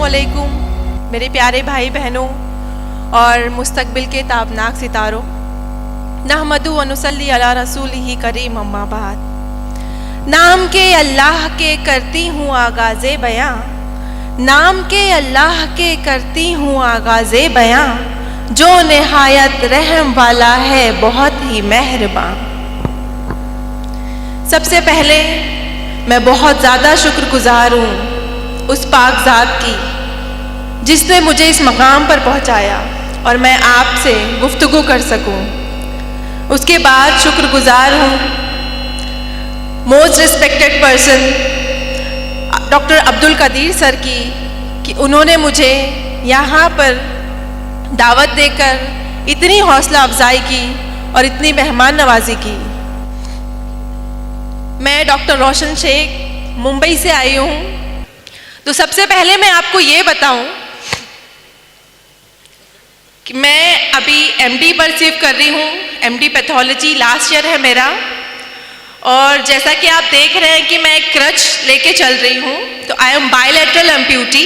अस्सलामुअलैकुम मेरे प्यारे भाई बहनों और मुस्तकबिल के ताबनाक सितारों। नहमदु व नुसल्ली अला रसूलिही करीम अम्मा बाद। नाम के अल्लाह के करती हूँ आगाज़े बयां, नाम के अल्लाह के करती हूँ आगाज़े बयां, जो निहायत रहम वाला है बहुत ही मेहरबान। सबसे पहले मैं बहुत ज़्यादा शुक्रगुजार हूँ उस पाक ज़ात की जिसने मुझे इस मकाम पर पहुँचाया और मैं आपसे गुफ्तगू कर सकूँ। उसके बाद शुक्रगुजार हूँ most respected person doctor Abdul Qadeer sir की कि उन्होंने मुझे यहाँ पर दावत देकर इतनी हौसला अफजाई की और इतनी मेहमान नवाजी की। मैं डॉक्टर रोशन शेख मुंबई से आई हूँ। तो सबसे पहले मैं आपको ये बताऊं कि मैं अभी एमडी परसीव कर रही हूँ। एमडी पैथोलॉजी लास्ट ईयर है मेरा, और जैसा कि आप देख रहे हैं कि मैं क्रच लेके चल रही हूँ। तो आई एम बायलैटरल एम्प्यूटी।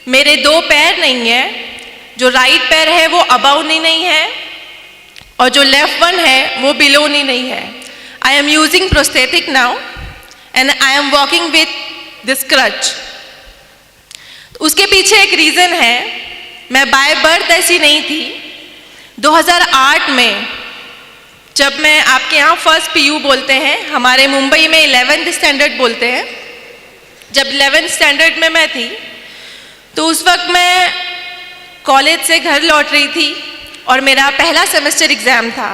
मेरे दो पैर नहीं है, जो राइट पैर है वो अबव नी नहीं है और जो लेफ्ट वन है वो बिलो नी नहीं है। I am using prosthetic now and I am walking with this crutch. उसके पीछे एक रीज़न है, मैं बाय बर्थ ऐसी नहीं थी। 2008 में जब मैं आपके यहाँ फर्स्ट पीयू बोलते हैं, हमारे मुंबई में 11th स्टैंडर्ड बोलते हैं, जब 11th स्टैंडर्ड में मैं थी तो उस वक्त मैं कॉलेज से घर लौट रही थी और मेरा पहला सेमेस्टर एग्ज़ाम था।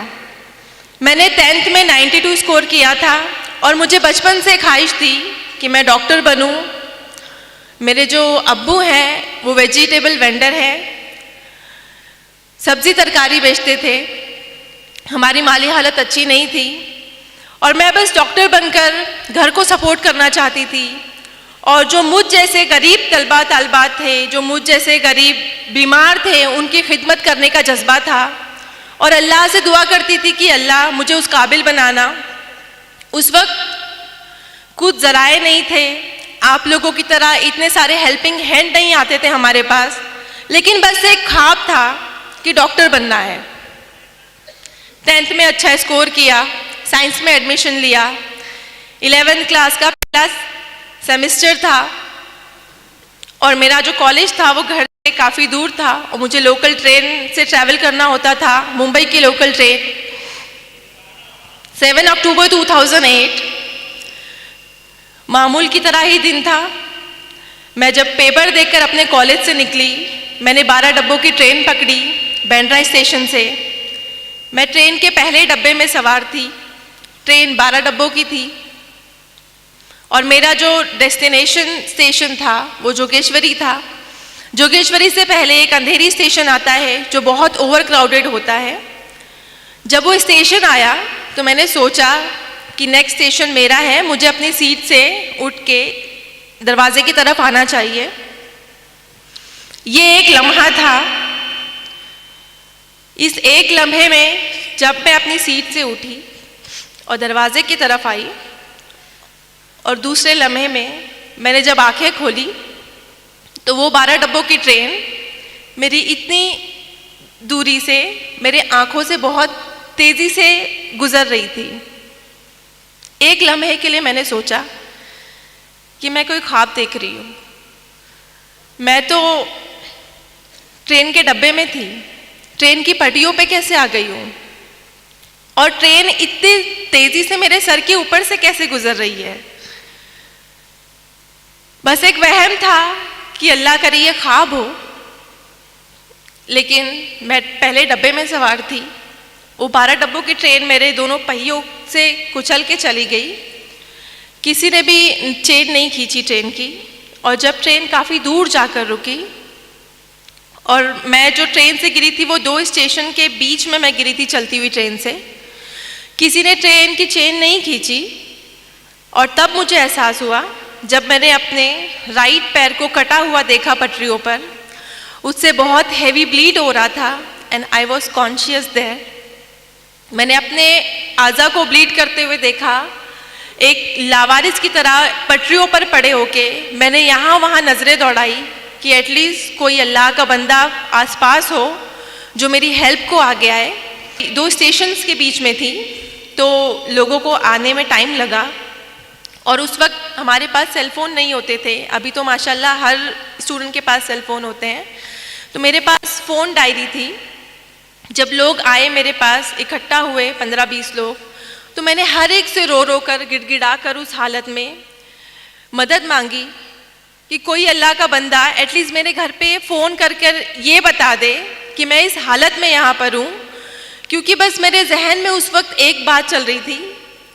मैंने 10th में 92 स्कोर किया था और मुझे बचपन से ख्वाहिश थी कि मैं डॉक्टर बनूं। मेरे जो अब्बू हैं वो वेजिटेबल वेंडर हैं, सब्ज़ी तरकारी बेचते थे। हमारी माली हालत अच्छी नहीं थी और मैं बस डॉक्टर बनकर घर को सपोर्ट करना चाहती थी। और जो मुझ जैसे गरीब तलबा तालबात थे, जो मुझ जैसे गरीब बीमार थे, उनकी खिदमत करने का जज्बा था और अल्लाह से दुआ करती थी कि अल्लाह मुझे उस काबिल बनाना। उस वक्त कुछ ज़राए नहीं थे, आप लोगों की तरह इतने सारे हेल्पिंग हैंड नहीं आते थे हमारे पास, लेकिन बस एक ख्वाब था कि डॉक्टर बनना है। 10th में अच्छा स्कोर किया, साइंस में एडमिशन लिया। 11th क्लास का पहला सेमेस्टर था और मेरा जो कॉलेज था वो घर से काफ़ी दूर था और मुझे लोकल ट्रेन से ट्रैवल करना होता था, मुंबई की लोकल ट्रेन। 7 अक्टूबर 2008 मामूल की तरह ही दिन था। मैं जब पेपर देकर अपने कॉलेज से निकली, मैंने 12 डब्बों की ट्रेन पकड़ी बैंड्रा स्टेशन से। मैं ट्रेन के पहले डब्बे में सवार थी। ट्रेन 12 डब्बों की थी और मेरा जो डेस्टिनेशन स्टेशन था वो जोगेश्वरी था। जोगेश्वरी से पहले एक अंधेरी स्टेशन आता है जो बहुत ओवर क्राउडेड होता है। जब वो स्टेशन आया तो मैंने सोचा कि नेक्स्ट स्टेशन मेरा है, मुझे अपनी सीट से उठ के दरवाजे की तरफ आना चाहिए। ये एक लम्हा था। इस एक लम्हे में जब मैं अपनी सीट से उठी और दरवाजे की तरफ आई और दूसरे लम्हे में मैंने जब आंखें खोली तो वो 12 डब्बों की ट्रेन मेरी इतनी दूरी से, मेरे आंखों से बहुत तेज़ी से गुजर रही थी। एक लम्हे के लिए मैंने सोचा कि मैं कोई ख्वाब देख रही हूँ। मैं तो ट्रेन के डब्बे में थी, ट्रेन की पटरियों पे कैसे आ गई हूँ और ट्रेन इतनी तेज़ी से मेरे सर के ऊपर से कैसे गुजर रही है। बस एक वहम था कि अल्लाह करे ये ख्वाब हो, लेकिन मैं पहले डब्बे में सवार थी। वो 12 डब्बों की ट्रेन मेरे दोनों पहियों से कुचल के चली गई। किसी ने भी चेन नहीं खींची ट्रेन की। और जब ट्रेन काफ़ी दूर जाकर रुकी और मैं जो ट्रेन से गिरी थी वो 2 स्टेशन के बीच में मैं गिरी थी चलती हुई ट्रेन से। किसी ने ट्रेन की चेन नहीं खींची और तब मुझे एहसास हुआ जब मैंने अपने राइट पैर को कटा हुआ देखा पटरियों पर। उससे बहुत हैवी ब्लीड हो रहा था and I was conscious there. मैंने अपने आज़ा को ब्लीड करते हुए देखा। एक लावारिस की तरह पटरियों पर पड़े होके मैंने यहाँ वहाँ नज़रें दौड़ाई कि एटलीस्ट कोई अल्लाह का बंदा आसपास हो जो मेरी हेल्प को आगे आए। 2 स्टेशंस के बीच में थी, तो लोगों को आने में टाइम लगा और उस वक्त हमारे पास सेलफ़ोन नहीं होते थे। अभी तो माशाल्लाह हर स्टूडेंट के पास सेलफ़ोन होते हैं। तो मेरे पास फ़ोन डायरी थी। जब लोग आए मेरे पास, इकट्ठा हुए 15-20 लोग, तो मैंने हर एक से रो रो कर, गिड़गिड़ा कर उस हालत में मदद मांगी कि कोई अल्लाह का बंदा एटलीस्ट मेरे घर पे फ़ोन कर कर ये बता दे कि मैं इस हालत में यहाँ पर हूँ। क्योंकि बस मेरे जहन में उस वक्त एक बात चल रही थी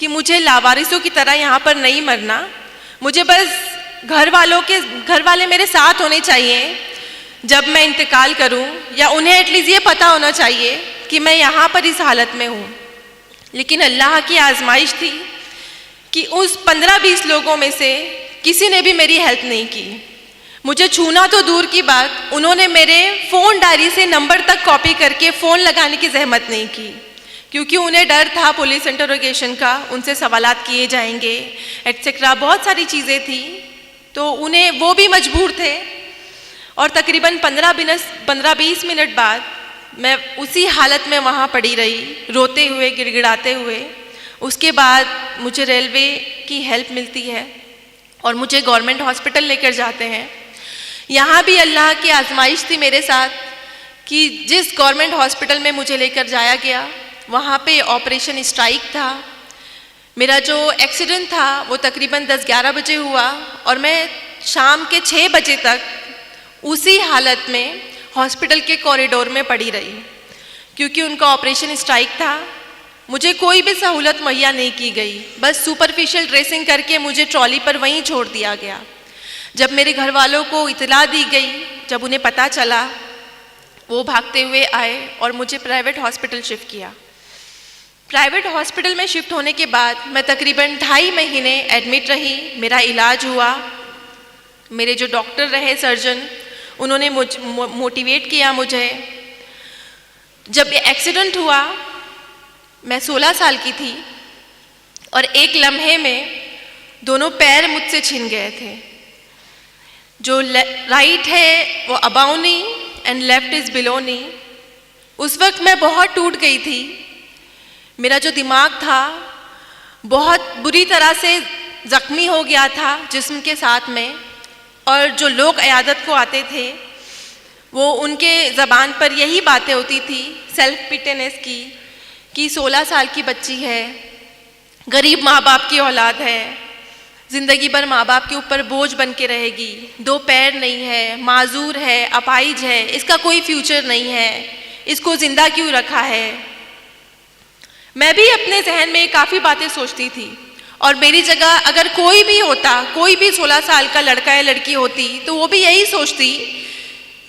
कि मुझे लावारिसों की तरह यहाँ पर नहीं मरना, मुझे बस घर वाले मेरे साथ होने चाहिए जब मैं इंतकाल करूं, या उन्हें एटलीस्ट ये पता होना चाहिए कि मैं यहाँ पर इस हालत में हूँ। लेकिन अल्लाह की आजमाइश थी कि उस 15-20 लोगों में से किसी ने भी मेरी हेल्प नहीं की। मुझे छूना तो दूर की बात, उन्होंने मेरे फ़ोन डायरी से नंबर तक कॉपी करके फ़ोन लगाने की जहमत नहीं की, क्योंकि उन्हें डर था पुलिस इंटरोगेशन का, उनसे सवालात किए जाएंगे एटसेट्रा, बहुत सारी चीज़ें थी। तो उन्हें वो भी मजबूर थे। और तकरीबन 15-20 मिनट बाद मैं उसी हालत में वहाँ पड़ी रही, रोते हुए, गिड़गिड़ाते हुए। उसके बाद मुझे रेलवे की हेल्प मिलती है और मुझे गवर्नमेंट हॉस्पिटल लेकर जाते हैं। यहाँ भी अल्लाह की आजमाइश थी मेरे साथ कि जिस गवर्नमेंट हॉस्पिटल में मुझे लेकर जाया गया, वहाँ पे ऑपरेशन स्ट्राइक था। मेरा जो एक्सीडेंट था वो तकरीबन 10-11 बजे हुआ और मैं शाम के 6 बजे तक उसी हालत में हॉस्पिटल के कॉरिडोर में पड़ी रही, क्योंकि उनका ऑपरेशन स्ट्राइक था। मुझे कोई भी सहूलत मुहैया नहीं की गई, बस सुपरफिशियल ड्रेसिंग करके मुझे ट्रॉली पर वहीं छोड़ दिया गया। जब मेरे घर वालों को इतला दी गई, जब उन्हें पता चला, वो भागते हुए आए और मुझे प्राइवेट हॉस्पिटल शिफ्ट किया। प्राइवेट हॉस्पिटल में शिफ्ट होने के बाद मैं तकरीबन 2.5 महीने एडमिट रही। मेरा इलाज हुआ। मेरे जो डॉक्टर रहे, सर्जन, उन्होंने मोटिवेट किया मुझे। जब एक्सीडेंट हुआ, मैं 16 साल की थी और एक लम्हे में दोनों पैर मुझसे छिन गए थे। जो राइट है वो above knee and left is below knee. उस वक्त मैं बहुत टूट गई थी। मेरा जो दिमाग था बहुत बुरी तरह से ज़ख्मी हो गया था जिस्म के साथ में, और जो लोग इयादत को आते थे वो उनके ज़बान पर यही बातें होती थी सेल्फ पिटेनेस की, कि 16 साल की बच्ची है, गरीब माँ बाप की औलाद है, ज़िंदगी भर माँ बाप के ऊपर बोझ बन के रहेगी, 2 पैर नहीं है, माजूर है, अपाहिज है, इसका कोई फ्यूचर नहीं है, इसको ज़िंदा क्यों रखा है। मैं भी अपने जहन में काफ़ी बातें सोचती थी, और मेरी जगह अगर कोई भी होता, कोई भी 16 साल का लड़का या लड़की होती, तो वो भी यही सोचती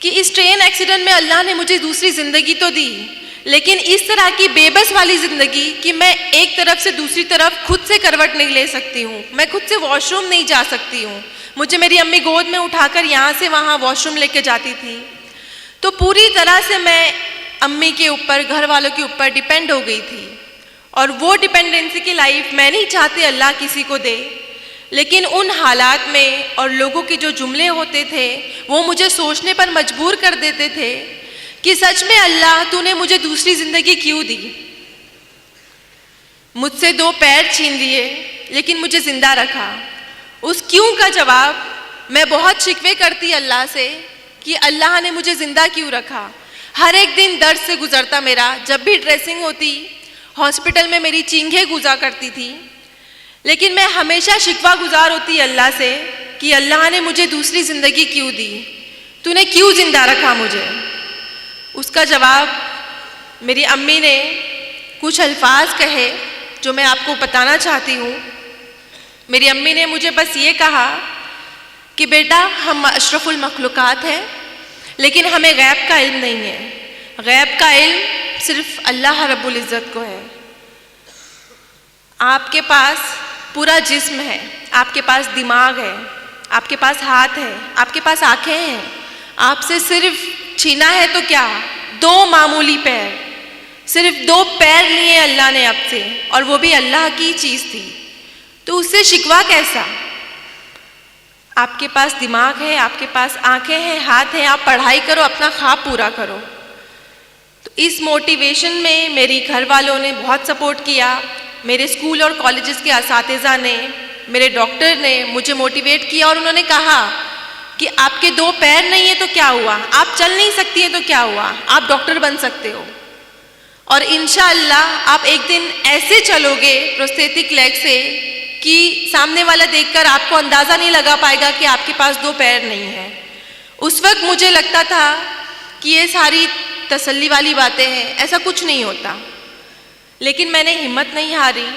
कि इस ट्रेन एक्सीडेंट में अल्लाह ने मुझे दूसरी ज़िंदगी तो दी, लेकिन इस तरह की बेबस वाली ज़िंदगी कि मैं एक तरफ से दूसरी तरफ खुद से करवट नहीं ले सकती हूँ, मैं खुद से वॉशरूम नहीं जा सकती हूँ, मुझे मेरी अम्मी गोद में उठाकर यहाँ से वहाँ वॉशरूम लेके जाती थी। तो पूरी तरह से मैं अम्मी के ऊपर, घर वालों के ऊपर डिपेंड हो गई थी, और वो डिपेंडेंसी की लाइफ मैं नहीं चाहती अल्लाह किसी को दे। लेकिन उन हालात में और लोगों के जो जुमले होते थे वो मुझे सोचने पर मजबूर कर देते थे कि सच में अल्लाह तूने मुझे दूसरी ज़िंदगी क्यों दी। मुझसे 2 पैर छीन लिए लेकिन मुझे ज़िंदा रखा। उस क्यों का जवाब मैं बहुत शिकवे करती अल्लाह से कि अल्लाह ने मुझे ज़िंदा क्यों रखा। हर एक दिन दर्द से गुजरता मेरा। जब भी ड्रेसिंग होती, हॉस्पिटल में मेरी चींघें गुजा करती थी, लेकिन मैं हमेशा शिकवा गुजार होती अल्लाह से कि अल्लाह ने मुझे दूसरी ज़िंदगी क्यों दी, तूने क्यों ज़िंदा रखा मुझे। उसका जवाब मेरी अम्मी ने कुछ अल्फाज कहे जो मैं आपको बताना चाहती हूँ। मेरी अम्मी ने मुझे बस ये कहा कि बेटा, हम अशरफुल मखलूक़ात हैं, लेकिन हमें गैब का इल्म नहीं है। गैब का इल्म सिर्फ अल्लाह रब्बुल इज़्ज़त को है। आपके पास पूरा जिस्म है, आपके पास दिमाग है, आपके पास हाथ है, आपके पास आँखें हैं, आपसे सिर्फ छीना है तो क्या, 2 मामूली पैर, सिर्फ 2 पैर लिए अल्लाह ने आपसे, और वो भी अल्लाह की चीज़ थी, तो उससे शिकवा कैसा। आपके पास दिमाग है, आपके पास आंखें हैं, हाथ हैं, आप पढ़ाई करो, अपना ख्वाब पूरा करो। तो इस मोटिवेशन में मेरी घर वालों ने बहुत सपोर्ट किया, मेरे स्कूल और कॉलेजेस के असातिज़ा ने, मेरे डॉक्टर ने मुझे मोटिवेट किया और उन्होंने कहा कि आपके 2 पैर नहीं है तो क्या हुआ, आप चल नहीं सकती हैं तो क्या हुआ, आप डॉक्टर बन सकते हो और इंशाअल्लाह आप एक दिन ऐसे चलोगे प्रोस्थेटिक लेग से कि सामने वाला देखकर आपको अंदाज़ा नहीं लगा पाएगा कि आपके पास 2 पैर नहीं है। उस वक्त मुझे लगता था कि ये सारी तसल्ली वाली बातें हैं, ऐसा कुछ नहीं होता, लेकिन मैंने हिम्मत नहीं हारी।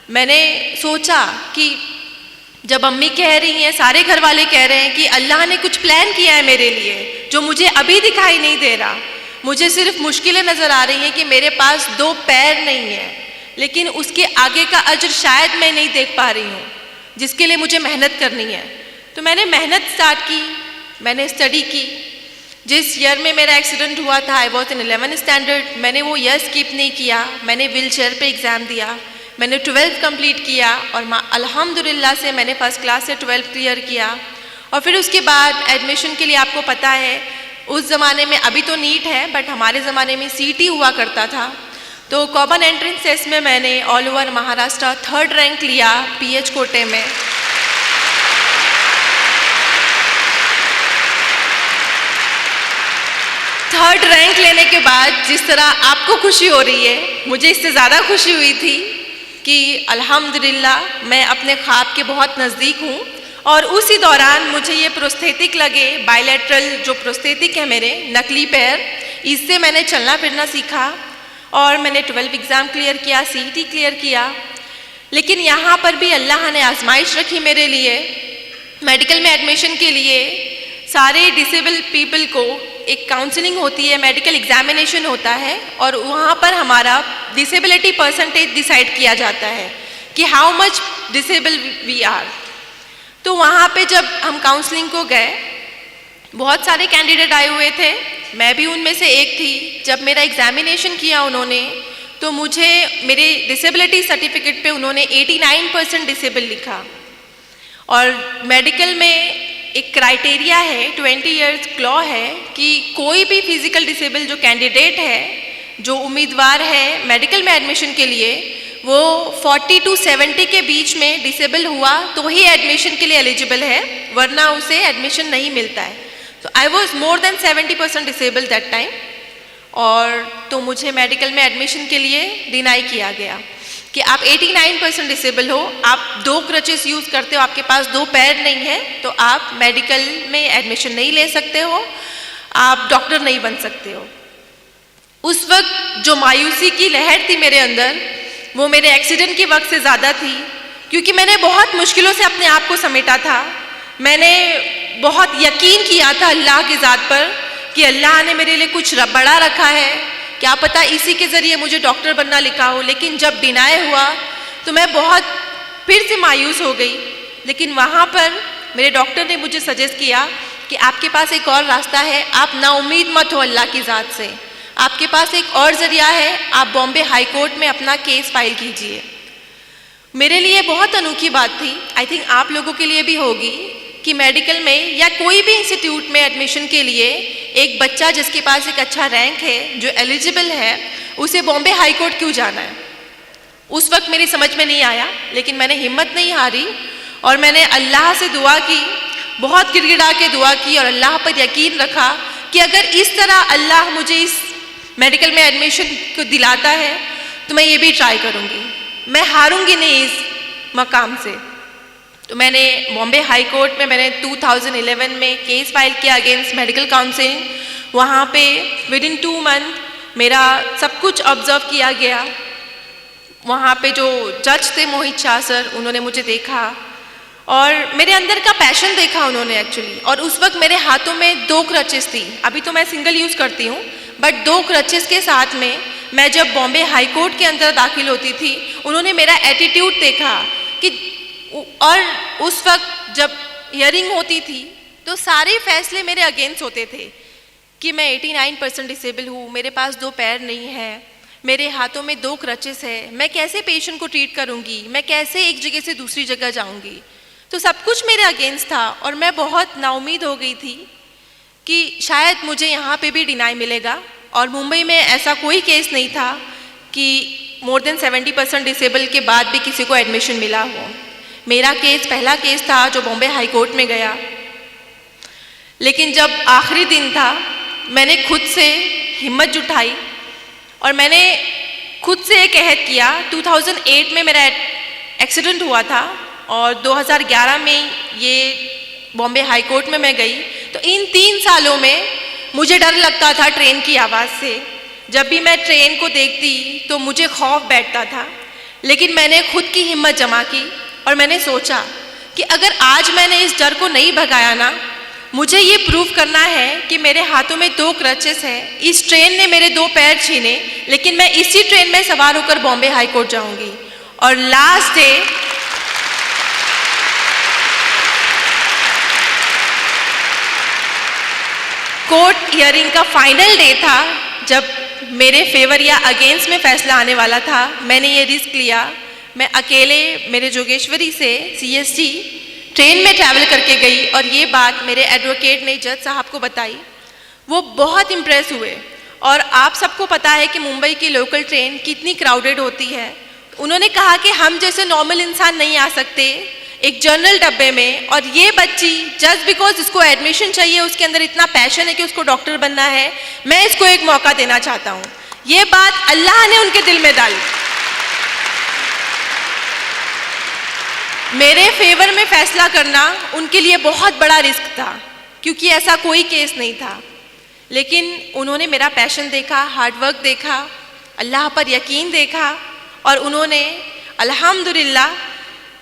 मैंने सोचा कि जब अम्मी कह रही हैं, सारे घर वाले कह रहे हैं कि अल्लाह ने कुछ प्लान किया है मेरे लिए जो मुझे अभी दिखाई नहीं दे रहा, मुझे सिर्फ मुश्किलें नज़र आ रही हैं कि मेरे पास 2 पैर नहीं है, लेकिन उसके आगे का अजर शायद मैं नहीं देख पा रही हूँ जिसके लिए मुझे मेहनत करनी है। तो मैंने मेहनत स्टार्ट की, मैंने स्टडी की। जिस ईयर में मेरा एक्सीडेंट हुआ था, I was in 11th standard, मैंने वो ईयर स्किप नहीं किया, मैंने व्हील चेयर पर एग्ज़ाम दिया, मैंने 12th कंप्लीट किया और अल्हम्दुलिल्लाह से मैंने फर्स्ट क्लास से 12th क्लियर किया। और फिर उसके बाद एडमिशन के लिए आपको पता है उस ज़माने में, अभी तो नीट है बट हमारे ज़माने में सीटी हुआ करता था, तो कॉमन एंट्रेंस टेस्ट में मैंने all over Maharashtra 3rd rank लिया पीएच कोटे में। थर्ड रैंक लेने के बाद जिस तरह आपको खुशी हो रही है, मुझे इससे ज़्यादा खुशी हुई थी कि अल्हम्दुलिल्लाह मैं अपने ख्वाब के बहुत नज़दीक हूँ। और उसी दौरान मुझे ये प्रोस्थेटिक लगे, बायलैटरल जो प्रोस्थेटिक है मेरे नकली पैर, इससे मैंने चलना फिरना सीखा और मैंने 12th एग्ज़ाम क्लियर किया, सीईटी क्लियर किया। लेकिन यहाँ पर भी अल्लाह ने आजमाइश रखी मेरे लिए। मेडिकल में एडमिशन के लिए सारे डिसेबल पीपल को एक काउंसलिंग होती है, मेडिकल एग्जामिनेशन होता है और वहाँ पर हमारा डिसेबिलिटी परसेंटेज डिसाइड किया जाता है कि how much disable we are. तो वहाँ पे जब हम काउंसलिंग को गए, बहुत सारे कैंडिडेट आए हुए थे, मैं भी उनमें से एक थी। जब मेरा एग्जामिनेशन किया उन्होंने, तो मुझे मेरे डिसेबिलिटी सर्टिफिकेट पे उन्होंने 89% डिसेबल लिखा। और मेडिकल में एक क्राइटेरिया है, 20 इयर्स लॉ है कि कोई भी फिजिकल डिसेबल जो कैंडिडेट है, जो उम्मीदवार है मेडिकल में एडमिशन के लिए, वो 40 to 70 के बीच में डिसेबल हुआ तो ही एडमिशन के लिए एलिजिबल है, वरना उसे एडमिशन नहीं मिलता है। तो I was more than 70% disable that time, और तो मुझे मेडिकल में एडमिशन के लिए डिनाई किया गया कि आप 89% डिसेबल हो, आप 2 क्रचेस यूज़ करते हो, आपके पास 2 पैर नहीं है, तो आप मेडिकल में एडमिशन नहीं ले सकते हो, आप डॉक्टर नहीं बन सकते हो। उस वक्त जो मायूसी की लहर थी मेरे अंदर, वो मेरे एक्सीडेंट के वक्त से ज़्यादा थी, क्योंकि मैंने बहुत मुश्किलों से अपने आप को समेटा था। मैंने बहुत यकीन किया था अल्लाह की ज़ात पर कि अल्लाह ने मेरे लिए कुछ बड़ा रखा है, क्या पता इसी के ज़रिए मुझे डॉक्टर बनना लिखा हो। लेकिन जब डिनाई हुआ तो मैं बहुत फिर से मायूस हो गई। लेकिन वहाँ पर मेरे डॉक्टर ने मुझे सजेस्ट किया कि आपके पास एक और रास्ता है, आप नाउम्मीद मत हो अल्लाह की ज़ात से, आपके पास एक और ज़रिया है, आप बॉम्बे हाई कोर्ट में अपना केस फाइल कीजिए। मेरे लिए बहुत अनोखी बात थी, आई थिंक आप लोगों के लिए भी होगी, कि मेडिकल में या कोई भी इंस्टीट्यूट में एडमिशन के लिए एक बच्चा जिसके पास एक अच्छा रैंक है, जो एलिजिबल है, उसे बॉम्बे हाई कोर्ट क्यों जाना है। उस वक्त मेरी समझ में नहीं आया, लेकिन मैंने हिम्मत नहीं हारी और मैंने अल्लाह से दुआ की, बहुत गिड़गिड़ा के दुआ की और अल्लाह पर यकीन रखा कि अगर इस तरह अल्लाह मुझे इस मेडिकल में एडमिशन को दिलाता है तो मैं ये भी ट्राई करूँगी, मैं हारूंगी नहीं इस मकाम से। तो मैंने बॉम्बे हाई कोर्ट में मैंने 2011 में केस फाइल किया अगेंस्ट मेडिकल काउंसिलिंग। वहाँ पे विदिन 2 मंथ मेरा सब कुछ ऑब्जर्व किया गया। वहाँ पे जो जज थे मोहित शाह सर, उन्होंने मुझे देखा और मेरे अंदर का पैशन देखा उन्होंने एक्चुअली। और उस वक्त मेरे हाथों में 2 क्रचेस थी, अभी तो मैं सिंगल यूज़ करती हूँ, बट 2 क्रचेस के साथ में मैं जब बॉम्बे हाई कोर्ट के अंदर दाखिल होती थी, उन्होंने मेरा एटीट्यूड देखा कि, और उस वक्त जब हियरिंग होती थी तो सारे फैसले मेरे अगेंस्ट होते थे कि मैं 89% डिसेबल हूँ, मेरे पास 2 पैर नहीं है, मेरे हाथों में 2 क्रचेस है, मैं कैसे पेशेंट को ट्रीट करूँगी, मैं कैसे एक जगह से दूसरी जगह जाऊँगी। तो सब कुछ मेरे अगेंस्ट था और मैं बहुत नाउमीद हो गई थी कि शायद मुझे यहाँ पे भी डिनाई मिलेगा। और मुंबई में ऐसा कोई केस नहीं था कि मोर देन 70% डिसेबल के बाद भी किसी को एडमिशन मिला हो। मेरा केस पहला केस था जो बॉम्बे हाई कोर्ट में गया। लेकिन जब आखिरी दिन था, मैंने खुद से हिम्मत जुटाई और मैंने खुद से एक अहद किया। 2008 में मेरा एक्सीडेंट हुआ था और 2011 में ये बॉम्बे हाई कोर्ट में मैं गई। तो इन 3 सालों में मुझे डर लगता था ट्रेन की आवाज़ से। जब भी मैं ट्रेन को देखती तो मुझे खौफ बैठता था। लेकिन मैंने खुद की हिम्मत जमा की और मैंने सोचा कि अगर आज मैंने इस डर को नहीं भगाया ना, मुझे ये प्रूव करना है कि मेरे हाथों में 2 क्रचेस हैं। इस ट्रेन ने मेरे 2 पैर छीने, लेकिन मैं इसी ट्रेन में सवार होकर बॉम्बे हाई कोर्ट जाऊंगी। और लास्ट डे कोर्ट हियरिंग का फाइनल डे था, जब मेरे फेवर या अगेंस्ट में फैसला आने वाला था। मैंने ये रिस्क लिया। मैं अकेले मेरे जोगेश्वरी से CST ट्रेन में ट्रैवल करके गई और ये बात मेरे एडवोकेट ने जज साहब को बताई। वो बहुत इम्प्रेस हुए। और आप सबको पता है कि मुंबई की लोकल ट्रेन कितनी क्राउडेड होती है। उन्होंने कहा कि हम जैसे नॉर्मल इंसान नहीं आ सकते एक जनरल डब्बे में, और ये बच्ची जस्ट बिकॉज इसको एडमिशन चाहिए, उसके अंदर इतना पैशन है कि उसको डॉक्टर बनना है, मैं इसको एक मौका देना चाहता हूँ। ये बात अल्लाह ने उनके दिल में डाली। मेरे फेवर में फैसला करना उनके लिए बहुत बड़ा रिस्क था, क्योंकि ऐसा कोई केस नहीं था। लेकिन उन्होंने मेरा पैशन देखा, हार्डवर्क देखा, अल्लाह पर यकीन देखा और उन्होंने अल्हम्दुलिल्लाह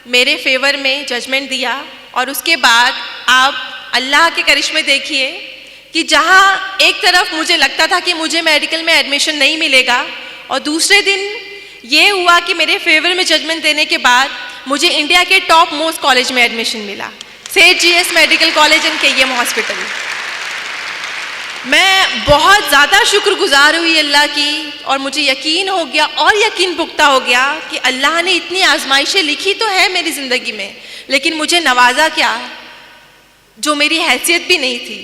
मेरे फेवर में जजमेंट दिया। और उसके बाद आप अल्लाह के करिश्मे देखिए कि जहाँ एक तरफ मुझे लगता था कि मुझे मेडिकल में एडमिशन नहीं मिलेगा, और दूसरे दिन ये हुआ कि मेरे फेवर में जजमेंट देने के बाद मुझे इंडिया के टॉप मोस्ट कॉलेज में एडमिशन मिला, सेठ GS medical college and KEM hospital. मैं बहुत ज़्यादा शुक्रगुजार हुई अल्लाह की, और मुझे यकीन हो गया और यकीन पुख्ता हो गया कि अल्लाह ने इतनी आजमाइशें लिखी तो है मेरी ज़िंदगी में, लेकिन मुझे नवाजा क्या जो मेरी हैसियत भी नहीं थी।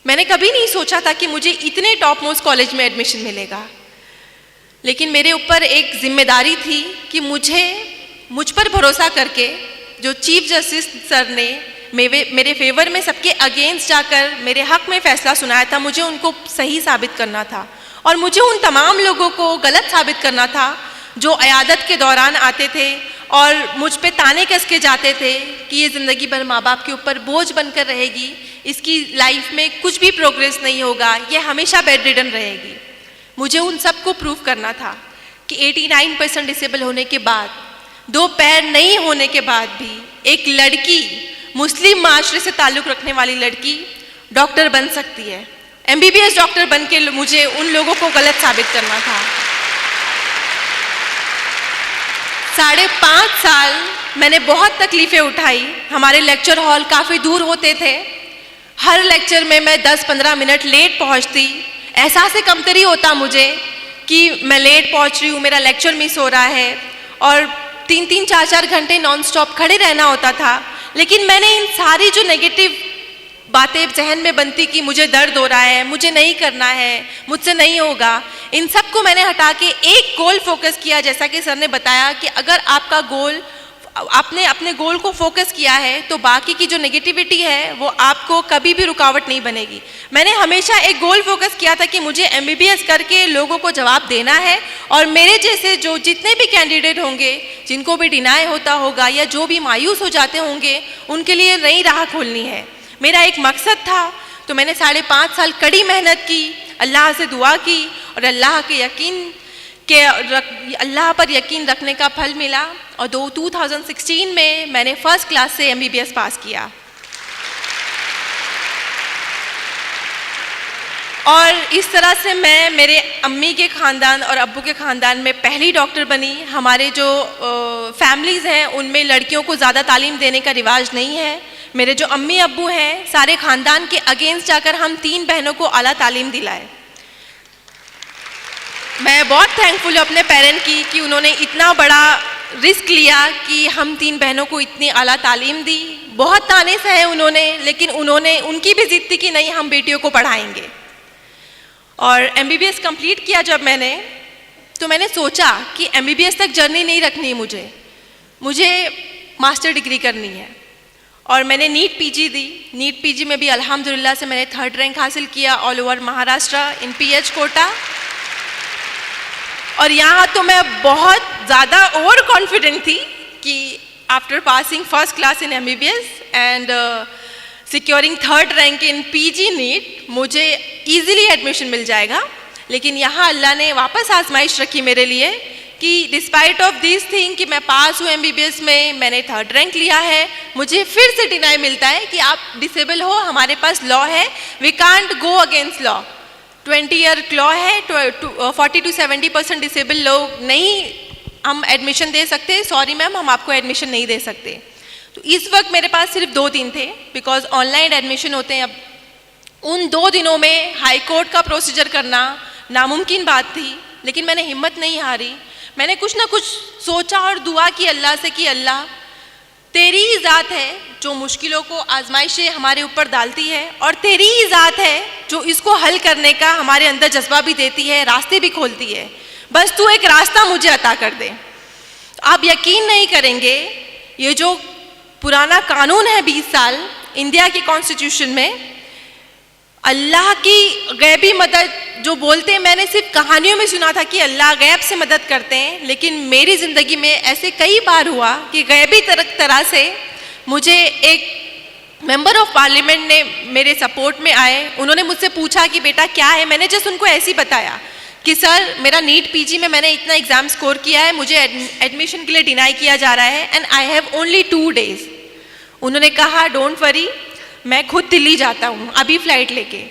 मैंने कभी नहीं सोचा था कि मुझे इतने टॉप मोस्ट कॉलेज में एडमिशन मिलेगा, लेकिन मेरे ऊपर एक जिम्मेदारी थी कि मुझ पर भरोसा करके जो चीफ जस्टिस सर ने मेरे फेवर में सबके अगेंस्ट जाकर मेरे हक में फैसला सुनाया था, मुझे उनको सही साबित करना था। और मुझे उन तमाम लोगों को गलत साबित करना था जो अयादत के दौरान आते थे और मुझ पे ताने कस के जाते थे कि ये ज़िंदगी भर माँ बाप के ऊपर बोझ बनकर रहेगी, इसकी लाइफ में कुछ भी प्रोग्रेस नहीं होगा, ये हमेशा बेड रिडन रहेगी। मुझे उन सबको प्रूव करना था कि 89% डिसेबल होने के बाद, 2 पैर नहीं होने के बाद भी एक लड़की, मुस्लिम माशरे से ताल्लुक़ रखने वाली लड़की डॉक्टर बन सकती है। MBBS डॉक्टर बन के मुझे उन लोगों को गलत साबित करना था। 5.5 साल मैंने बहुत तकलीफ़ें उठाई। हमारे लेक्चर हॉल काफ़ी दूर होते थे। हर लेक्चर में मैं 10-15 मिनट लेट पहुंचती। एहसास कमतरी होता मुझे कि मैं लेट पहुंच रही हूँ, मेरा लेक्चर मिस हो रहा है, और 3-3, 4-4 घंटे नॉन स्टॉप खड़े रहना होता था। लेकिन मैंने इन सारी जो नेगेटिव बातें जहन में बनती कि मुझे दर्द हो रहा है, मुझे नहीं करना है, मुझसे नहीं होगा, इन सब को मैंने हटा के एक गोल फोकस किया। जैसा कि सर ने बताया कि अगर आपका गोल, आपने अपने गोल को फोकस किया है तो बाकी की जो नेगेटिविटी है वो आपको कभी भी रुकावट नहीं बनेगी। मैंने हमेशा एक गोल फोकस किया था कि मुझे MBBS करके लोगों को जवाब देना है, और मेरे जैसे जो जितने भी कैंडिडेट होंगे, जिनको भी डिनाई होता होगा या जो भी मायूस हो जाते होंगे, उनके लिए नई राह खोलनी है। मेरा एक मकसद था। तो मैंने 5.5 साल कड़ी मेहनत की, अल्लाह से दुआ की, और अल्लाह पर यकीन रखने का फल मिला। और 2016 में मैंने फर्स्ट क्लास से MBBS पास किया। और इस तरह से मैं मेरे अम्मी के ख़ानदान और अब्बू के ख़ानदान में पहली डॉक्टर बनी। हमारे जो फैमिलीज़ हैं उनमें लड़कियों को ज़्यादा तालीम देने का रिवाज नहीं है। मेरे जो अम्मी अब्बू हैं, सारे ख़ानदान के अगेंस्ट जाकर हम 3 बहनों को आला तालीम दिलाए। मैं बहुत थैंकफुल हूँ अपने पेरेंट की कि उन्होंने इतना बड़ा रिस्क लिया कि हम 3 बहनों को इतनी आला तालीम दी, बहुत ताने सहे उन्होंने, लेकिन उन्होंने उनकी भी जिद थी कि नहीं हम बेटियों को पढ़ाएंगे। और MBBS कंप्लीट किया जब मैंने, तो मैंने सोचा कि MBBS तक जर्नी नहीं रखनी मुझे मास्टर डिग्री करनी है। और मैंने नीट PG दी। नीट PG में भी अल्हम्दुलिल्लाह से मैंने 3rd रैंक हासिल किया ऑल ओवर महाराष्ट्र इन PH कोटा। और यहाँ तो मैं बहुत ज़्यादा ओवर कॉन्फिडेंट थी कि after passing first class in MBBS and securing 3rd rank in PG NEET मुझे ईजिली एडमिशन मिल जाएगा। लेकिन यहाँ अल्लाह ने वापस आजमाइश रखी मेरे लिए कि डिस्पाइट ऑफ दिस थिंग कि मैं पास हूँ MBBS में, मैंने 3rd रैंक लिया है, मुझे फिर से डिनाई मिलता है कि आप डिसेबल हो, हमारे पास लॉ है, we can't go against law. 20 year law है, 40 to 70% डिसेबल लोग नहीं हम एडमिशन दे सकते, सॉरी मैम हम आपको एडमिशन नहीं दे सकते। तो इस वक्त मेरे पास सिर्फ 2 दिन थे, बिकॉज ऑनलाइन एडमिशन होते हैं। अब उन 2 दिनों में हाई कोर्ट का प्रोसीजर करना नामुमकिन बात थी, लेकिन मैंने हिम्मत नहीं हारी। मैंने कुछ ना कुछ सोचा और दुआ की अल्लाह से कि अल्लाह तेरी ही ज़ात है जो मुश्किलों को आजमाइशें हमारे ऊपर डालती है, और तेरी ही ज़ात है जो इसको हल करने का हमारे अंदर जज्बा भी देती है, रास्ते भी खोलती है। बस तू एक रास्ता मुझे अता कर दे। आप यकीन नहीं करेंगे, ये जो पुराना कानून है 20 साल इंडिया की कॉन्स्टिट्यूशन में, अल्लाह की गैबी मदद जो बोलते हैं, मैंने सिर्फ कहानियों में सुना था कि अल्लाह गैब से मदद करते हैं, लेकिन मेरी ज़िंदगी में ऐसे कई बार हुआ कि गैबी तरह से मुझे एक मेंबर ऑफ पार्लियामेंट ने मेरे सपोर्ट में आए। उन्होंने मुझसे पूछा कि बेटा क्या है, मैंने जस्ट उनको ऐसे ही बताया कि सर मेरा नीट PG में मैंने इतना एग्ज़ाम स्कोर किया है, मुझे एडमिशन के लिए डिनाई किया जा रहा है and I have only 2 days। उन्होंने कहा डोंट वरी, मैं खुद दिल्ली जाता हूँ अभी फ़्लाइट लेके।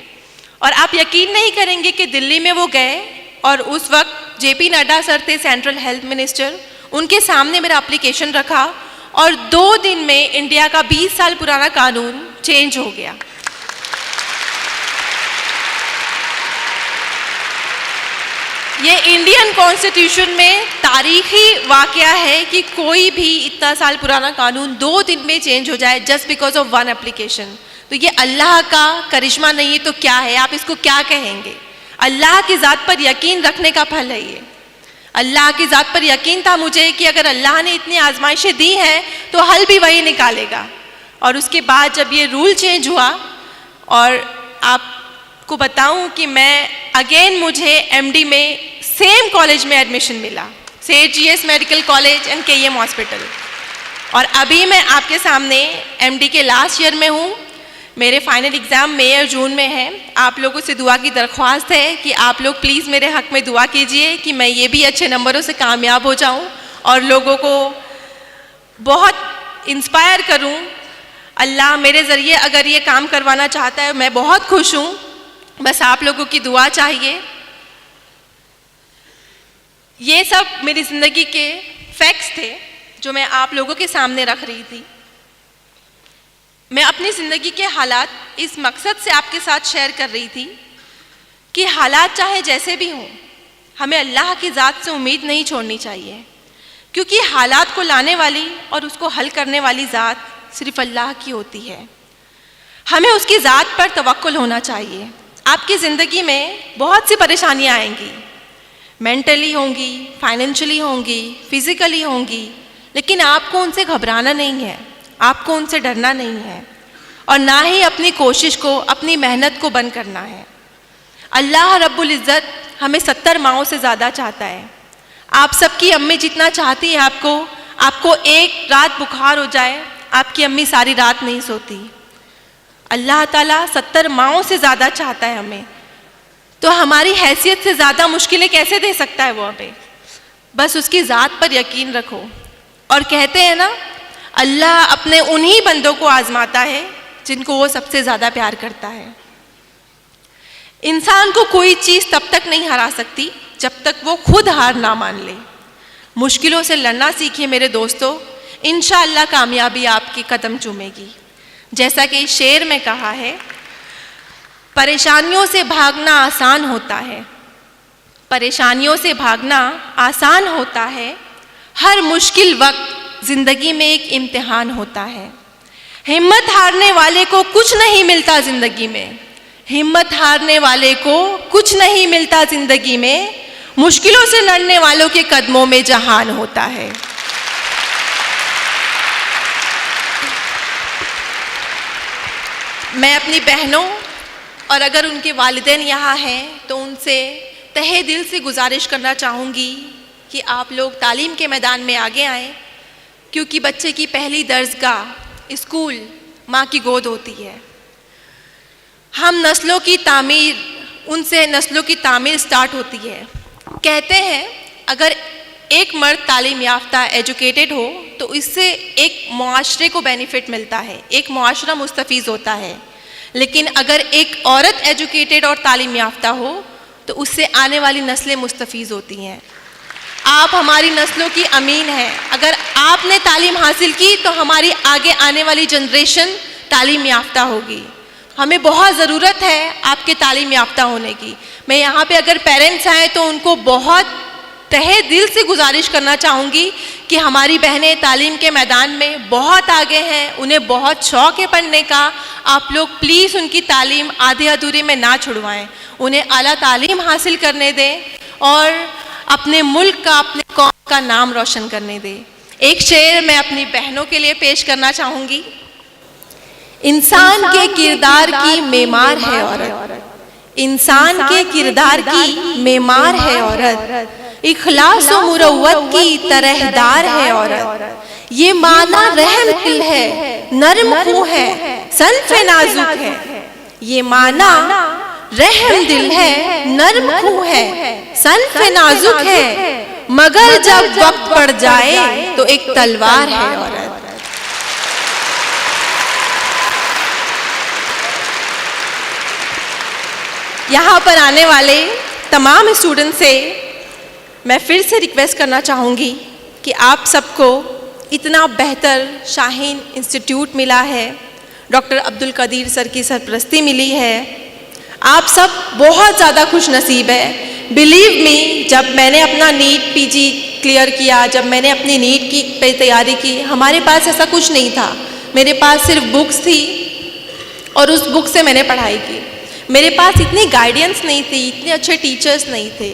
और आप यकीन नहीं करेंगे कि दिल्ली में वो गए और उस वक्त JP नड्डा सर थे सेंट्रल हेल्थ मिनिस्टर, उनके सामने मेरा एप्लीकेशन रखा और 2 दिन में इंडिया का 20 साल पुराना कानून चेंज हो गया। ये इंडियन कॉन्स्टिट्यूशन में तारीखी वाकया है कि कोई भी इतना साल पुराना कानून 2 दिन में चेंज हो जाए जस्ट बिकॉज ऑफ 1 एप्लीकेशन। तो ये अल्लाह का करिश्मा नहीं है तो क्या है, आप इसको क्या कहेंगे? अल्लाह की ज़ात पर यकीन रखने का फल है ये। अल्लाह की ज़ात पर यकीन था मुझे कि अगर अल्लाह ने इतनी आजमाइशें दी हैं तो हल भी वही निकालेगा। और उसके बाद जब ये रूल चेंज हुआ, और आपको बताऊं कि मैं अगेन मुझे MD में सेम कॉलेज में एडमिशन मिला, सेठ GS medical college and KEM hospital. और अभी मैं आपके सामने MD के लास्ट ईयर में हूँ। मेरे फाइनल एग्ज़ाम मई और जून में है। आप लोगों से दुआ की दरख्वास्त है कि आप लोग प्लीज़ मेरे हक़ में दुआ कीजिए कि मैं ये भी अच्छे नंबरों से कामयाब हो जाऊँ और लोगों को बहुत इंस्पायर करूँ। अल्लाह मेरे ज़रिए अगर ये काम करवाना चाहता है, मैं बहुत खुश हूँ, बस आप लोगों की दुआ चाहिए। ये सब मेरी ज़िंदगी के फैक्ट्स थे जो मैं आप लोगों के सामने रख रही थी। मैं अपनी ज़िंदगी के हालात इस मकसद से आपके साथ शेयर कर रही थी कि हालात चाहे जैसे भी हों, हमें अल्लाह की ज़ात से उम्मीद नहीं छोड़नी चाहिए, क्योंकि हालात को लाने वाली और उसको हल करने वाली ज़ात सिर्फ अल्लाह की होती है। हमें उसकी ज़ात पर तवक्कुल होना चाहिए। आपकी ज़िंदगी में बहुत सी परेशानियाँ आएंगी, मेंटली होंगी, फाइनेंशियली होंगी, फिज़िकली होंगी, लेकिन आपको उनसे घबराना नहीं है, आपको उनसे डरना नहीं है, और ना ही अपनी कोशिश को, अपनी मेहनत को बंद करना है। अल्लाह रब्बुल इज़्ज़त हमें 70 माओं से ज़्यादा चाहता है। आप सबकी अम्मी जितना चाहती है आपको एक रात बुखार हो जाए, आपकी अम्मी सारी रात नहीं सोती। अल्लाह ताला 70 माओं से ज़्यादा चाहता है हमें, तो हमारी हैसियत से ज़्यादा मुश्किलें कैसे दे सकता है वो हमें? बस उसकी ज़ात पर यकीन रखो। और कहते हैं ना, अल्लाह अपने उन्हीं बंदों को आजमाता है जिनको वो सबसे ज़्यादा प्यार करता है। इंसान को कोई चीज़ तब तक नहीं हरा सकती जब तक वो खुद हार ना मान ले। मुश्किलों से लड़ना सीखिए मेरे दोस्तों, इंशाअल्लाह कामयाबी आपकी कदम चूमेगी। जैसा कि शेर में कहा है, परेशानियों से भागना आसान होता है, परेशानियों से भागना आसान होता है, हर मुश्किल वक्त ज़िंदगी में एक इम्तिहान होता है। हिम्मत हारने वाले को कुछ नहीं मिलता ज़िंदगी में, हिम्मत हारने वाले को कुछ नहीं मिलता ज़िंदगी में, मुश्किलों से लड़ने वालों के कदमों में जहान होता है। मैं अपनी बहनों और अगर उनके वालिदैन यहाँ हैं तो उनसे तहे दिल से गुजारिश करना चाहूँगी कि आप लोग तालीम के मैदान में आगे आएँ, क्योंकि बच्चे की पहली दर्जगाह स्कूल माँ की गोद होती है। हम नस्लों की तामीर, उनसे नस्लों की तामीर स्टार्ट होती है। कहते हैं अगर एक मर्द तालीम याफ्ता एजुकेटेड हो तो इससे एक मुआशरे को बेनिफिट मिलता है, एक मुआशरा मुस्तफ़ीज़ होता है। लेकिन अगर एक औरत एजुकेटेड और तालीम याफ्ता हो तो उससे आने वाली नस्लें मुस्तफ़ीज़ होती हैं। आप हमारी नस्लों की अमीन हैं। अगर आपने तालीम हासिल की तो हमारी आगे आने वाली जनरेशन तालीम याफ्ता होगी। हमें बहुत ज़रूरत है आपके तालीम याफ्ता होने की। मैं यहाँ पे अगर पेरेंट्स आए तो उनको बहुत तहे दिल से गुजारिश करना चाहूँगी कि हमारी बहनें तालीम के मैदान में बहुत आगे हैं, उन्हें बहुत शौक़ है पढ़ने का। आप लोग प्लीज़ उनकी तालीम आधे अधूरे में ना छुड़वाएं, उन्हें आला तालीम हासिल करने दें और अपने मुल्क का, अपने कौम का नाम रोशन करने दें। एक शेर मैं अपनी बहनों के लिए पेश करना चाहूँगी। इंसान के किरदार की मेमार है औरत, इंसान के किरदार की मेमार है औरत, इखलास और मुरव्वत की तरहदार है औरत। ये माना रहम दिल है, नरम खूं है, सन्फ़े नाजुक है। ये माना रहम दिल है, नरम खूं है, सन्फ़े नाजुक है, मगर जब वक्त पड़ जाए तो एक तलवार है औरत। यहाँ पर आने वाले तमाम स्टूडेंट से मैं फिर से रिक्वेस्ट करना चाहूँगी कि आप सबको इतना बेहतर शाहीन इंस्टीट्यूट मिला है, डॉक्टर अब्दुल कदीर सर की सरपरस्ती मिली है। आप सब बहुत ज़्यादा खुश नसीब है। बिलीव मी, जब मैंने अपना नीट पीजी क्लियर किया, जब मैंने अपनी नीट की तैयारी की, हमारे पास ऐसा कुछ नहीं था। मेरे पास सिर्फ बुक्स थी और उस बुक से मैंने पढ़ाई की। मेरे पास इतनी गाइडेंस नहीं थी, इतने अच्छे टीचर्स नहीं थे,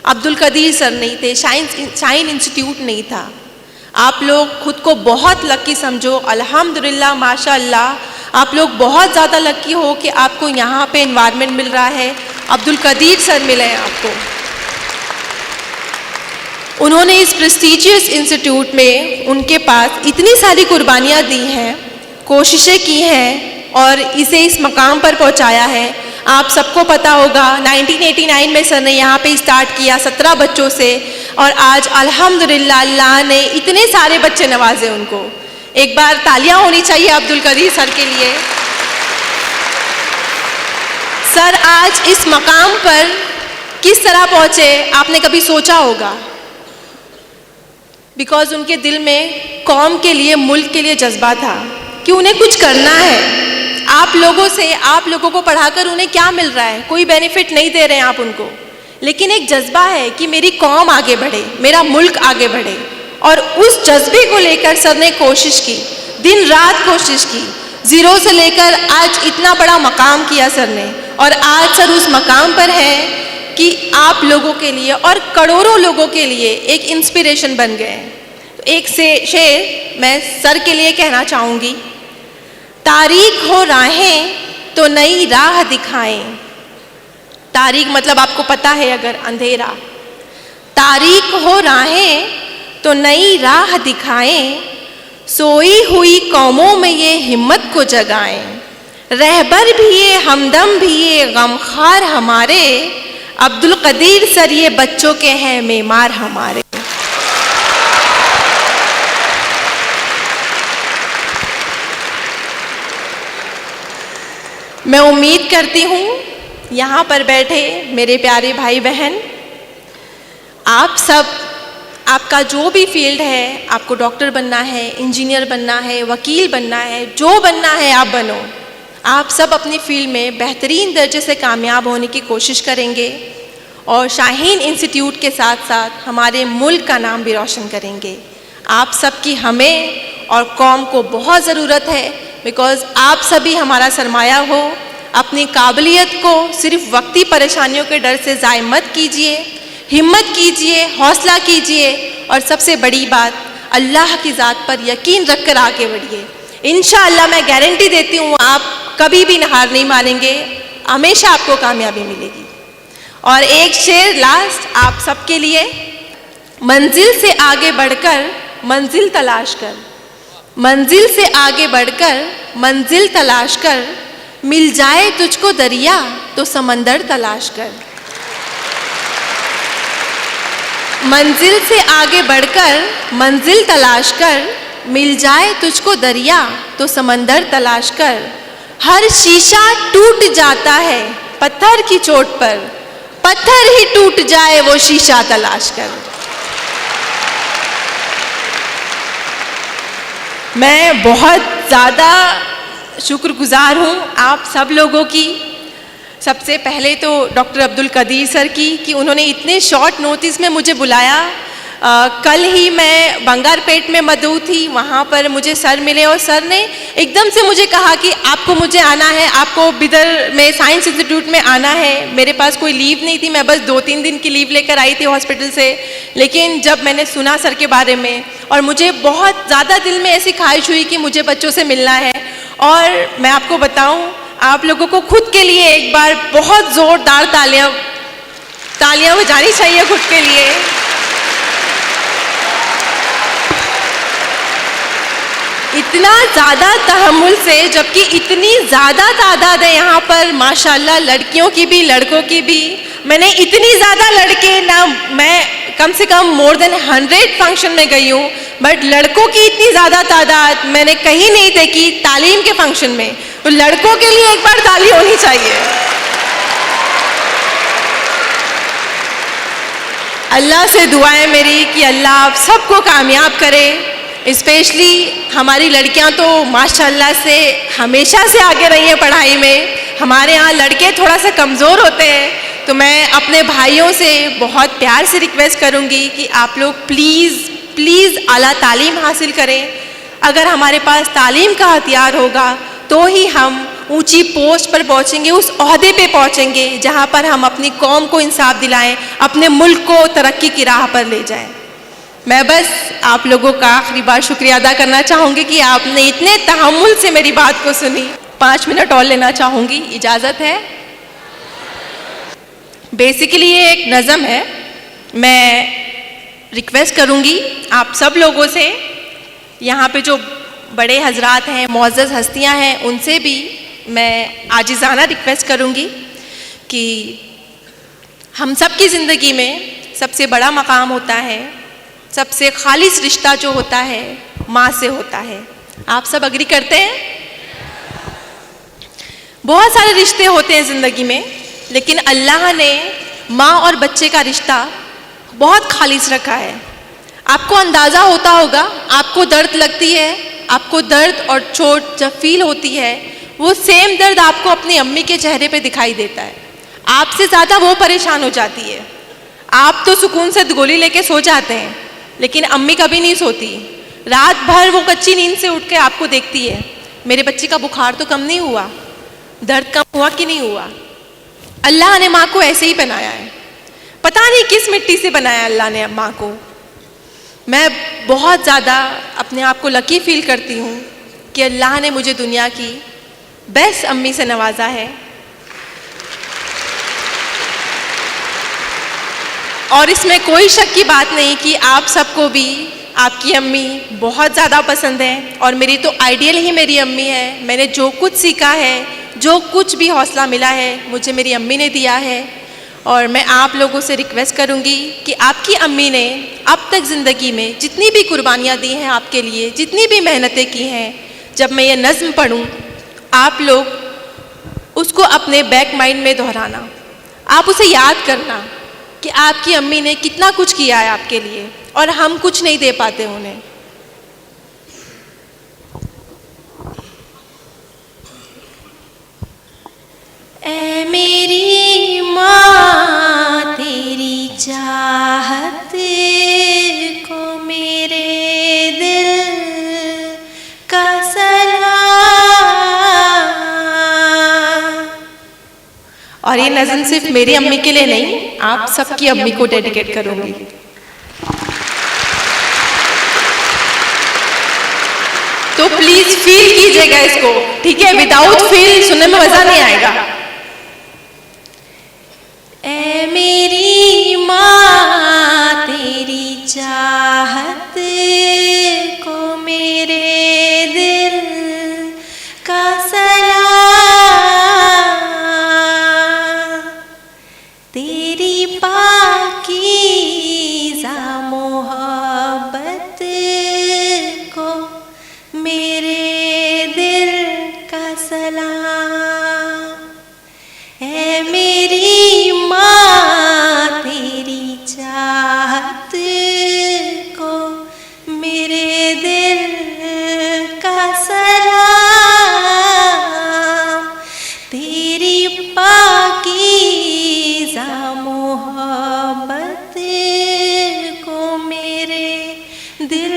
अब्दुल कदीर सर नहीं थे, शाहीन इंस्टीट्यूट नहीं था। आप लोग खुद को बहुत लकी समझो, अल्हम्दुलिल्लाह माशाअल्लाह आप लोग बहुत ज़्यादा लकी हो कि आपको यहाँ पे एनवायरनमेंट मिल रहा है। अब्दुल कदीर सर मिले हैं आपको। उन्होंने इस प्रेस्टीजियस इंस्टीट्यूट में उनके पास इतनी सारी कुर्बानियाँ दी हैं, कोशिशें की हैं और इसे इस मकाम पर पहुँचाया है। आप सबको पता होगा 1989 में सर ने यहाँ पे स्टार्ट किया 17 बच्चों से और आज अल्हम्दुलिल्लाह अल्लाह ने इतने सारे बच्चे नवाजे उनको। एक बार तालियां होनी चाहिए अब्दुल कदीर सर के लिए। सर आज इस मकाम पर किस तरह पहुँचे आपने कभी सोचा होगा? बिकॉज उनके दिल में कौम के लिए, मुल्क के लिए जज्बा था कि उन्हें कुछ करना है। आप लोगों से, आप लोगों को पढ़ाकर उन्हें क्या मिल रहा है? कोई बेनिफिट नहीं दे रहे हैं आप उनको, लेकिन एक जज्बा है कि मेरी कौम आगे बढ़े, मेरा मुल्क आगे बढ़े। और उस जज्बे को लेकर सर ने कोशिश की, दिन रात कोशिश की, ज़ीरो से लेकर आज इतना बड़ा मकाम किया सर ने। और आज सर उस मकाम पर है कि आप लोगों के लिए और करोड़ों लोगों के लिए एक इंस्पिरेशन बन गए हैं। तो एक से शेर मैं सर के लिए कहना चाहूँगी। तारीख हो राहें तो नई राह दिखाएं। तारीख मतलब आपको पता है अगर अंधेरा। तारीख हो राहें तो नई राह दिखाएं, सोई हुई कौमों में ये हिम्मत को जगाएं। रहबर भी ये, हमदम भी ये, गमखार हमारे, अब्दुल कदीर सर ये बच्चों के हैं मेमार हमारे। मैं उम्मीद करती हूँ यहाँ पर बैठे मेरे प्यारे भाई बहन, आप सब, आपका जो भी फील्ड है, आपको डॉक्टर बनना है, इंजीनियर बनना है, वकील बनना है, जो बनना है आप बनो। आप सब अपनी फील्ड में बेहतरीन दर्जे से कामयाब होने की कोशिश करेंगे और शाहीन इंस्टीट्यूट के साथ साथ हमारे मुल्क का नाम भी रोशन करेंगे। आप सबकी हमें और कौम को बहुत ज़रूरत है, बिकॉज़ आप सभी हमारा सरमाया हो। अपनी काबिलियत को सिर्फ वक्ती परेशानियों के डर से ज़ाय मत कीजिए, हिम्मत कीजिए, हौसला कीजिए और सबसे बड़ी बात, अल्लाह की ज़ात पर यकीन रख कर आगे बढ़िए। इंशाअल्लाह मैं गारंटी देती हूँ आप कभी भी हार नहीं मानेंगे, हमेशा आपको कामयाबी मिलेगी। और एक शेर लास्ट आप सबके लिए, मंजिल से आगे बढ़कर मंजिल तलाश कर, मंजिल से आगे बढ़कर मंजिल तलाश कर, मिल जाए तुझको दरिया तो समंदर तलाश कर। मंजिल से आगे बढ़कर मंजिल तलाश कर, मिल जाए तुझको दरिया तो समंदर तलाश कर। हर शीशा टूट जाता है पत्थर की चोट पर, पत्थर ही टूट जाए वो शीशा तलाश कर। मैं बहुत ज़्यादा शुक्रगुजार हूँ आप सब लोगों की। सबसे पहले तो डॉक्टर अब्दुल कदीर सर की कि उन्होंने इतने शॉर्ट नोटिस में मुझे बुलाया। कल ही मैं बंगारपेट में मदऊ थी, वहाँ पर मुझे सर मिले और सर ने एकदम से मुझे कहा कि आपको मुझे आना है, आपको बिदर में साइंस इंस्टीट्यूट में आना है। मेरे पास कोई लीव नहीं थी, मैं बस 2-3 दिन की लीव लेकर आई थी हॉस्पिटल से। लेकिन जब मैंने सुना सर के बारे में और मुझे बहुत ज़्यादा दिल में ऐसी ख्वाहिश हुई कि मुझे बच्चों से मिलना है। और मैं आपको बताऊं, आप लोगों को खुद के लिए एक बार बहुत ज़ोरदार तालियां बजानी चाहिए खुद के लिए। इतना ज़्यादा तहम्मुल से, जबकि इतनी ज़्यादा तादाद है यहाँ पर माशाल्लाह, लड़कियों की भी लड़कों की भी। मैंने इतनी ज़्यादा लड़के ना, मैं कम से कम मोर देन 100 फंक्शन में गई हूँ, बट लड़कों की इतनी ज़्यादा तादाद मैंने कहीं नहीं देखी तालीम के फंक्शन में। तो लड़कों के लिए एक बार ताली होनी चाहिए। अल्लाह से दुआ है मेरी कि अल्लाह आप सबको कामयाब करे। स्पेशली हमारी लड़कियां तो माशाल्लाह से हमेशा से आगे रही हैं पढ़ाई में। हमारे यहाँ लड़के थोड़ा सा कमज़ोर होते हैं, तो मैं अपने भाइयों से बहुत प्यार से रिक्वेस्ट करूँगी कि आप लोग प्लीज़ आला तालीम हासिल करें। अगर हमारे पास तालीम का हथियार होगा तो ही हम ऊंची पोस्ट पर पहुंचेंगे, उस ओहदे पे पहुंचेंगे जहां पर हम अपनी कौम को इंसाफ दिलाएं, अपने मुल्क को तरक्की की राह पर ले जाएं। मैं बस आप लोगों का आखिरी बार शुक्रिया अदा करना चाहूँगी कि आपने इतने तहम्मुल से मेरी बात को सुनी। 5 मिनट और लेना चाहूँगी, इजाज़त है? बेसिकली ये एक नज़म है। मैं रिक्वेस्ट करूँगी आप सब लोगों से, यहाँ पे जो बड़े हजरात हैं, मुअज़्ज़ज़ हस्तियाँ हैं, उनसे भी मैं आजिज़ाना रिक्वेस्ट करूँगी कि हम सब की ज़िंदगी में सबसे बड़ा मकाम होता है, सबसे खालिस रिश्ता जो होता है माँ से होता है। आप सब अग्री करते हैं? बहुत सारे रिश्ते होते हैं ज़िंदगी में, लेकिन अल्लाह ने माँ और बच्चे का रिश्ता बहुत खालिस रखा है। आपको अंदाज़ा होता होगा, आपको दर्द लगती है, आपको दर्द और चोट जब फील होती है, वो सेम दर्द आपको अपनी अम्मी के चेहरे पे दिखाई देता है। आपसे ज़्यादा वो परेशान हो जाती है। आप तो सुकून से गोली लेके सो जाते हैं, लेकिन अम्मी कभी नहीं सोती। रात भर वो कच्ची नींद से उठ के आपको देखती है, मेरे बच्चे का बुखार तो कम नहीं हुआ, दर्द कम हुआ कि नहीं हुआ। अल्लाह ने माँ को ऐसे ही बनाया है, पता नहीं किस मिट्टी से बनाया अल्लाह ने माँ को। मैं बहुत ज़्यादा अपने आप को लकी फील करती हूँ कि अल्लाह ने मुझे दुनिया की बेस्ट अम्मी से नवाजा है। और इसमें कोई शक की बात नहीं कि आप सबको भी आपकी अम्मी बहुत ज़्यादा पसंद है, और मेरी तो आइडियल ही मेरी अम्मी है। मैंने जो कुछ सीखा है, जो कुछ भी हौसला मिला है, मुझे मेरी अम्मी ने दिया है। और मैं आप लोगों से रिक्वेस्ट करूंगी कि आपकी अम्मी ने अब तक ज़िंदगी में जितनी भी कुर्बानियाँ दी हैं आपके लिए, जितनी भी मेहनतें की हैं, जब मैं ये नज़्म पढ़ूं आप लोग उसको अपने बैक माइंड में दोहराना, आप उसे याद करना कि आपकी अम्मी ने कितना कुछ किया है आपके लिए और हम कुछ नहीं दे पाते उन्हें। ऐ मेरी तेरी चाहत को मेरे और ये नज़म सिर्फ मेरी अम्मी के लिए नहीं, आप सबकी अम्मी को डेडिकेट करूंगी। तो प्लीज फील कीजिएगा इसको, ठीक है? विदाउट फील सुनने में मजा नहीं आएगा। ऐ मेरी माँ तेरी चाहत को मेरे दिल का सलाम, तेरी पाकीज़ा मोहब्बत को मेरे दिल का सलाम। ऐ मेरी माँ तेरी चाहत को मेरे दिल का सलाम, तेरी पाकीज़ा मोहब्बत को मेरे दिल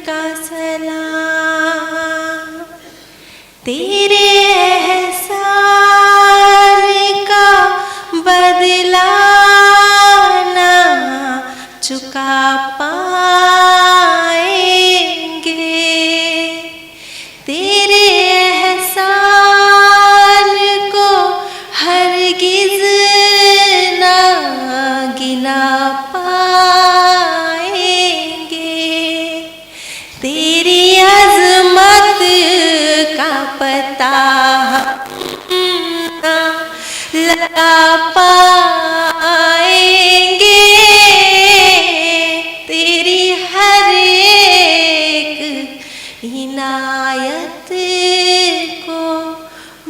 का सलाम। तेरे एहसान का बदला ना चुका पाएंगे, तेरे एहसान को हरगिज़ ना गिना पाएंगे, तेरी अज़मत का पता ना लगा पाएंगे, तेरी हर एक इनायत को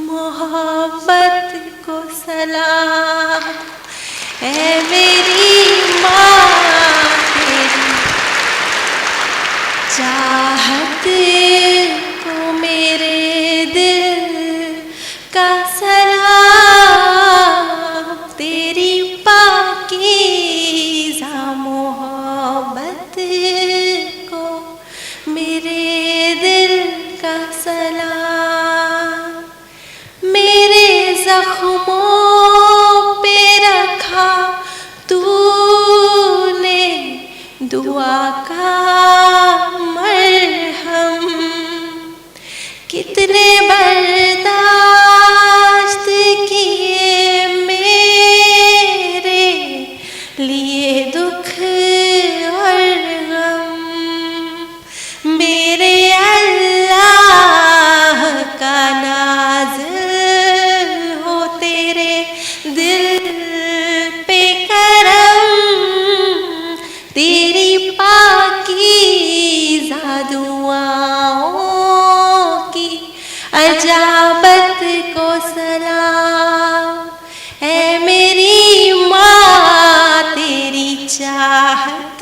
मोहब्बत को सलाम। ऐ मेरी माँ तेरी चाहत को मेरे दिल का सलाम, तेरी पाकीज़ा मोहब्बत को मेरे दिल का सलाम। मेरे ज़ख्मों पे रखा तूने दुआ का मरहम, कितने बर्दाश्त किए मेरे लिए दुख और गम, मेरे अल्लाह का नाज़िल हो तेरे दिल पे करम, तेरी पाकीज़ा दुआओं की अजाबत को सलाम। ऐ मेरी माँ तेरी चाहत